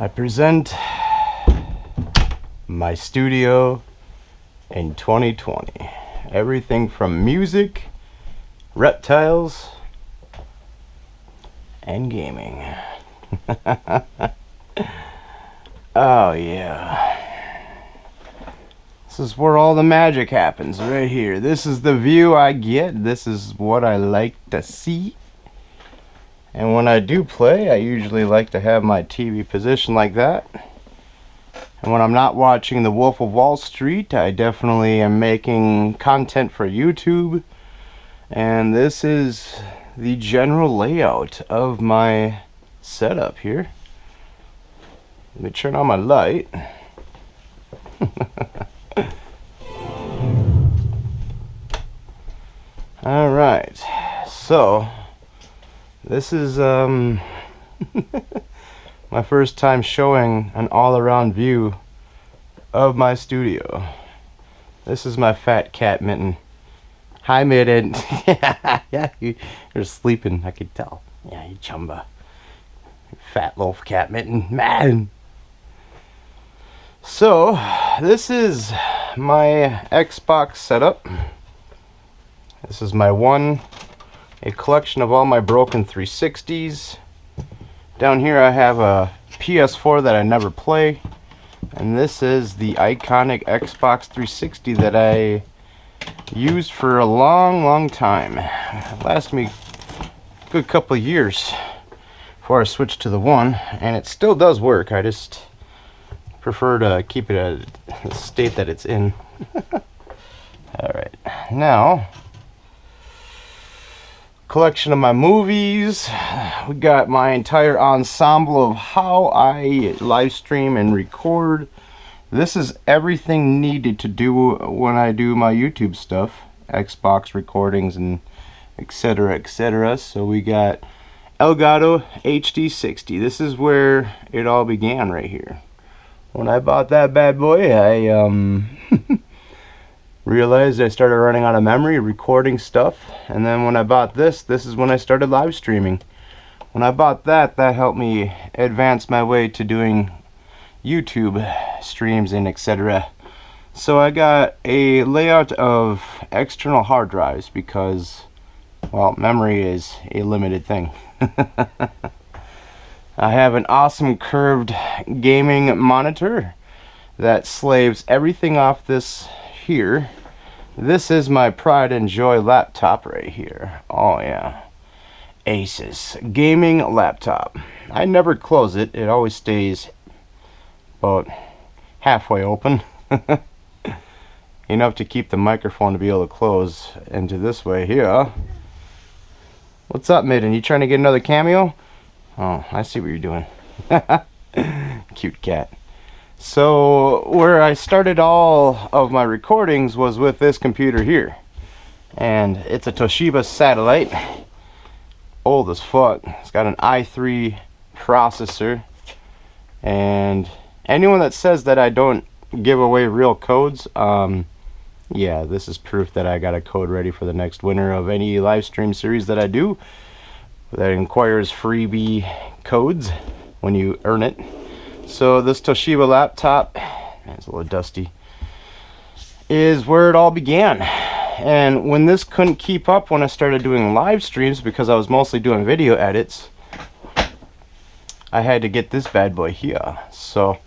I present my studio in 2020. Everything from music, reptiles, and gaming. Oh yeah. This is where all the magic happens, right here. This is the view I get. This is what I like to see. And when I do play, I usually like to have my TV positioned like that. And when I'm not watching The Wolf of Wall Street, I definitely am making content for YouTube. And this is the general layout of my setup here. Let me turn on my light. Alright, so this is my first time showing an all-around view of my studio. This is my fat cat Mitten. Hi Mitten. Yeah, you're sleeping, I could tell. Yeah, you chumba. Fat little cat Mitten. Man. So, this is my Xbox setup. This is my a collection of all my broken 360s. Down here I have a PS4 that I never play. And this is the iconic Xbox 360 that I used for a long time. It lasted me a good couple of years before I switched to the One. And it still does work. I just prefer to keep it at the state that it's in. Alright, now collection of my movies. We got my entire ensemble of how I live stream and record. This is everything needed to do when I do my YouTube stuff, Xbox recordings and etc, etc. So we got Elgato HD60. This is where it all began right here. When I bought that bad boy, I realized I started running out of memory recording stuff, and then when I bought this is when I started live streaming. When I bought that helped me advance my way to doing YouTube streams and etc. So I got a layout of external hard drives because, well, memory is a limited thing. I have an awesome curved gaming monitor that slaves everything off this here. This is my pride and joy laptop right here. Oh yeah, Asus gaming laptop. I never close it. It always stays about halfway open. Enough to keep the microphone to be able to close into this way here. What's up, Midden? You trying to get another cameo? Oh, I see what you're doing. Cute cat. So where I started all of my recordings was with this computer here, and it's a Toshiba satellite, old as fuck. It's got an i3 processor, and anyone that says that I don't give away real codes, yeah, this is proof that I got a code ready for the next winner of any live stream series that I do that requires freebie codes when you earn it. So this Toshiba laptop, it's a little dusty, is where it all began. And when this couldn't keep up when I started doing live streams, because I was mostly doing video edits, I had to get this bad boy here. So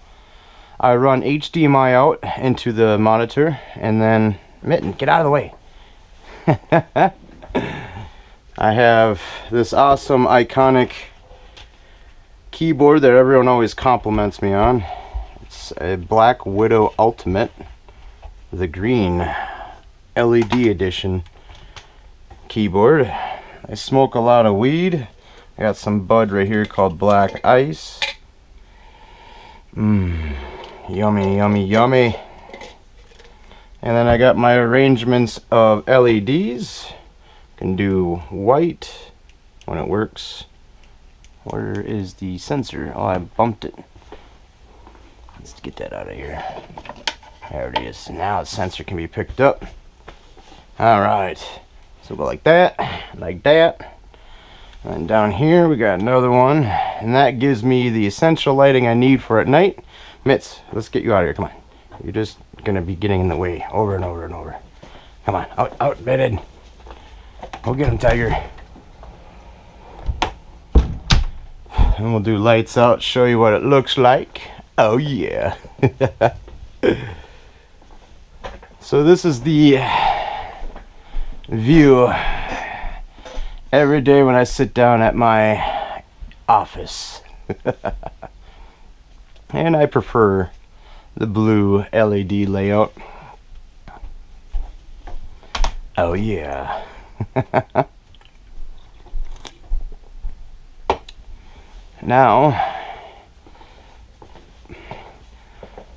I run HDMI out into the monitor, and then Mitten, get out of the way. I have this awesome iconic keyboard that everyone always compliments me on. It's a Black Widow Ultimate, the green LED edition keyboard. I smoke a lot of weed. I got some bud right here called Black Ice. Yummy, yummy, yummy. And then I got my arrangements of LEDs. Can do white when it works. Where is the sensor? Oh, I bumped it. Let's get that out of here. There it is. Now the sensor can be picked up. Alright. So go like that, like that. And down here we got another one, and that gives me the essential lighting I need for at night. Mitz, let's get you out of here. Come on. You're just gonna be getting in the way over and over and over. Come on, out, bedded. Go get him, Tiger. And we'll do lights out, show you what it looks like. Oh yeah. So this is the view every day when I sit down at my office. And I prefer the blue LED layout. Oh yeah. Now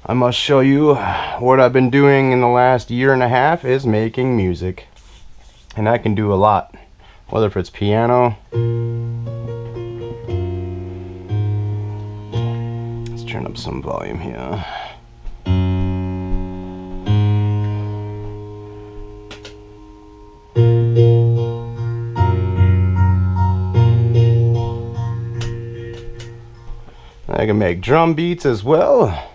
I must show you what I've been doing in the last year and a half is making music. And I can do a lot, whether if it's piano. Let's turn up some volume here. I can make drum beats as well.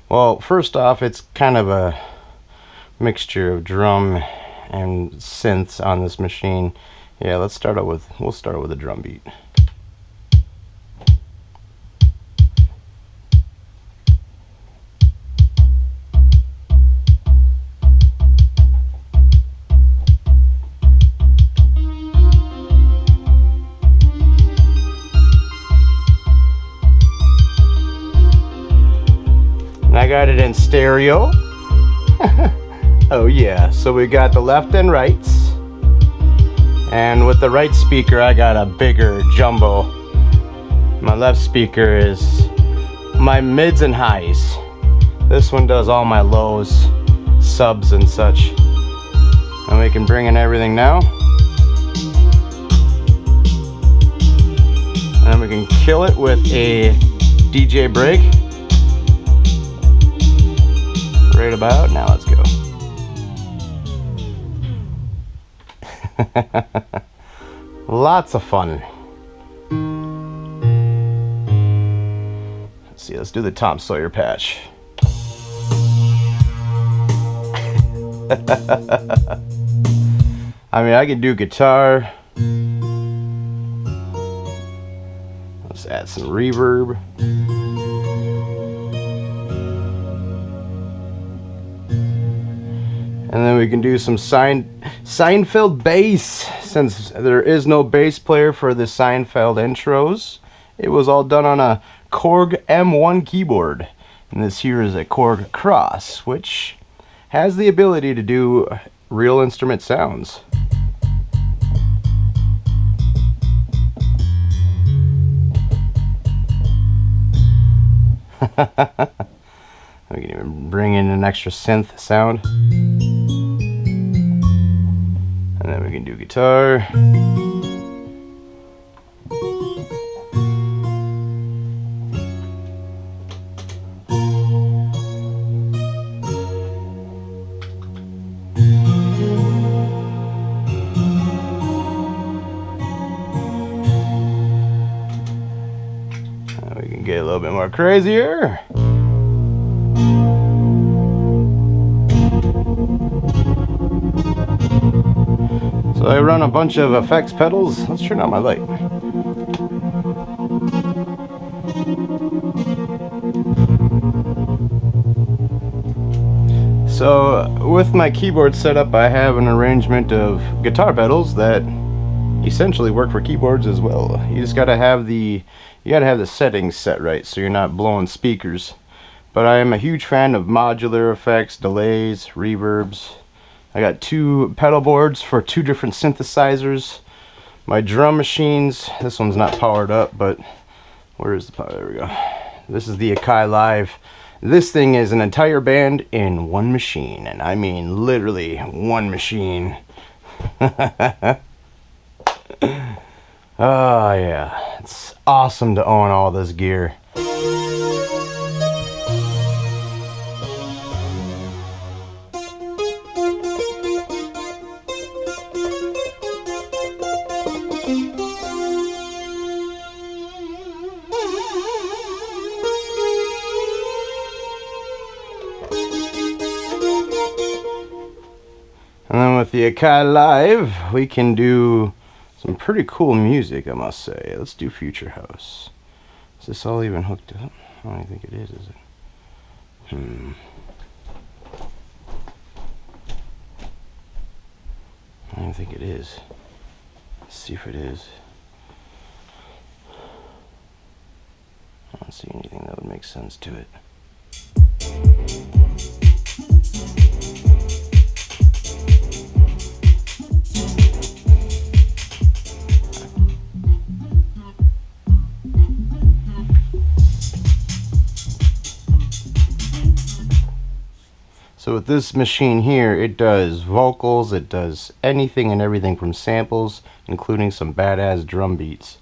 Well, first off, it's kind of a mixture of drum and synths on this machine. Yeah, we'll start out with a drum beat. I got it in stereo. Oh yeah, so we got the left and rights, and with the right speaker I got a bigger jumbo. My left speaker is my mids and highs. This one does all my lows, subs and such. And we can bring in everything now, and we can kill it with a DJ break. Right about now, let's go. Lots of fun. Let's see, let's do the Tom Sawyer patch. I mean, I can do guitar. Let's add some reverb. And then we can do some Seinfeld bass. Since there is no bass player for the Seinfeld intros, it was all done on a Korg M1 keyboard. And this here is a Korg Kross, which has the ability to do real instrument sounds. We can even bring in an extra synth sound. And then we can do guitar. And we can get a little bit more crazier. So I run a bunch of effects pedals. Let's turn on my light. So with my keyboard setup, I have an arrangement of guitar pedals that essentially work for keyboards as well. You just gotta have the settings set right so you're not blowing speakers. But I am a huge fan of modular effects, delays, reverbs. I got 2 pedal boards for 2 different synthesizers. My drum machines, this one's not powered up, but where is the power? There we go. This is the Akai Live. This thing is an entire band in one machine, and I mean literally one machine. Oh yeah, it's awesome to own all this gear. the Akai Live, we can do some pretty cool music, I must say. Let's do Future House. Is this all even hooked up? I don't even think it is it? I don't even think it is. Let's see if it is. I don't see anything that would make sense to it. So with this machine here, it does vocals, it does anything and everything from samples, including some badass drum beats.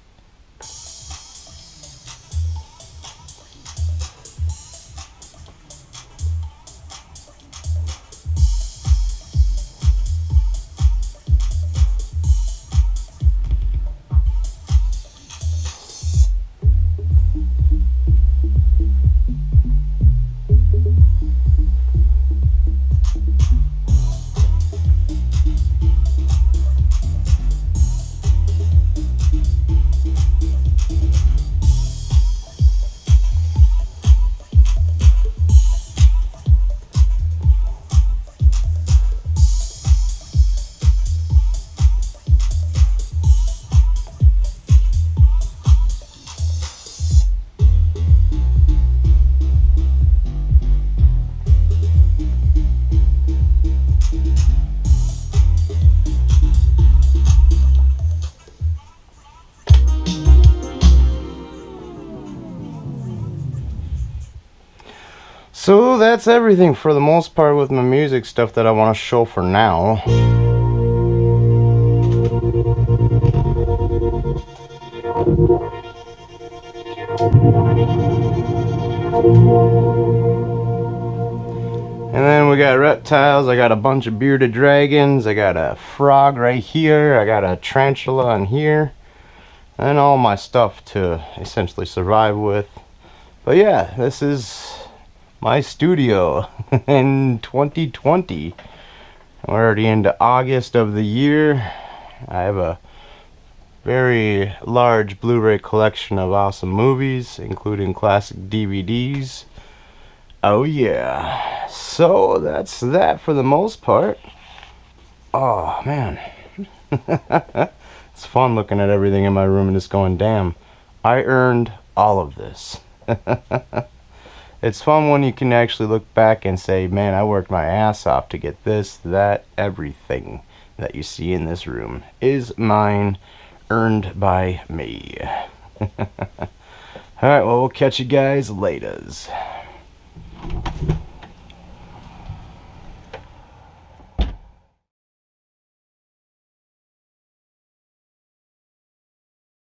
So that's everything for the most part with my music stuff that I want to show for now. And then we got reptiles, I got a bunch of bearded dragons, I got a frog right here, I got a tarantula on here, and all my stuff to essentially survive with. But yeah, this is my studio in 2020. We're already into August of the year. I have a very large Blu-ray collection of awesome movies, including classic DVDs. Oh yeah. So that's that for the most part. Oh man. It's fun looking at everything in my room and just going, damn, I earned all of this. It's fun when you can actually look back and say, man, I worked my ass off to get this, that, everything that you see in this room is mine, earned by me. Alright, well, we'll catch you guys laters.